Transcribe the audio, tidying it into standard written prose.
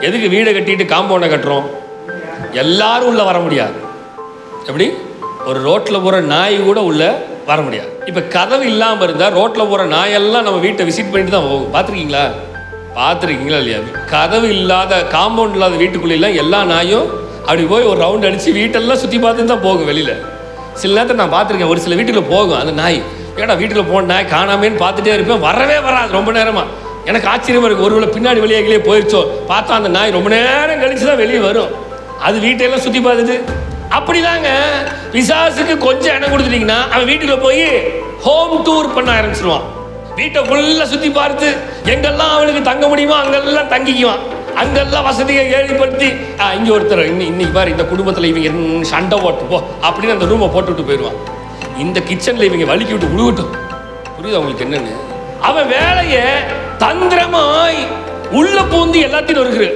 எதுக்கு வீடை கட்டிட்டு காம்பவுண்டை கட்டுறோம்? எல்லாரும் உள்ள வர முடியாது. எப்படி? ஒரு ரோட்டில் போகிற நாய் கூட உள்ள வர முடியாது. இப்போ கதவு இல்லாமல் இருந்தால் ரோட்டில் போகிற நாயெல்லாம் நம்ம வீட்டை விசிட் பண்ணிட்டு தான் போகும். பார்த்துருக்கீங்களா இல்லையா? கதவு இல்லாத காம்பவுண்ட் இல்லாத வீட்டுக்குள்ளெல்லாம் எல்லா நாயும் அப்படி போய் ஒரு ரவுண்ட் அடித்து வீட்டெல்லாம் சுற்றி பார்த்துட்டு தான் போகும் வெளியில். சில நேரத்தில் நான் பார்த்துருக்கேன், ஒரு சில வீட்டுக்குள்ள போகும் அந்த நாய். ஏடா வீட்டுக்குள்ள போன நாய் காணாமேன்னு பார்த்துட்டே இருப்பேன், வரவே வராது ரொம்ப நேரமாக. எனக்கு ஆச்சரியமாக இருக்குது, ஒருவேளை பின்னாடி வெளியே போயிடுச்சோ. பார்த்தா அந்த நாய் ரொம்ப நேரம் கழிச்சு தான் வெளியே வரும். அது வீட்டையெல்லாம் சுற்றி பார்த்துட்டு அப்படிதாங்க. பிசாசுக்கு கொஞ்சம் இடம் கொடுத்துட்டீங்கன்னா அவன் வீட்டுக்குள்ள போய் ஹோம் டூர் பண்ண ஆரம்பிச்சிருவான். வீட்டை ஃபுல்லாக சுற்றி பார்த்து எங்கெல்லாம் அவனுக்கு தங்க முடியுமோ அங்கெல்லாம் தங்கிக்குவான். அங்கெல்லாம் வசதியை ஏற்படுத்தி இங்கே ஒருத்தர் இன்னைக்கு பாரு இந்த குடும்பத்தில் இவங்க சண்டை போட்டு போ அப்படின்னு அந்த ரூமை போட்டு விட்டு போயிடுவான். இந்த கிச்சனில் இவங்க வலிக்கி விட்டு விழுகட்டும். புரியுது அவங்களுக்கு என்னன்னு? அவன் வேலையை தந்திரமாய் உள்ள பூந்து எல்லாத்தையும் இருக்குது.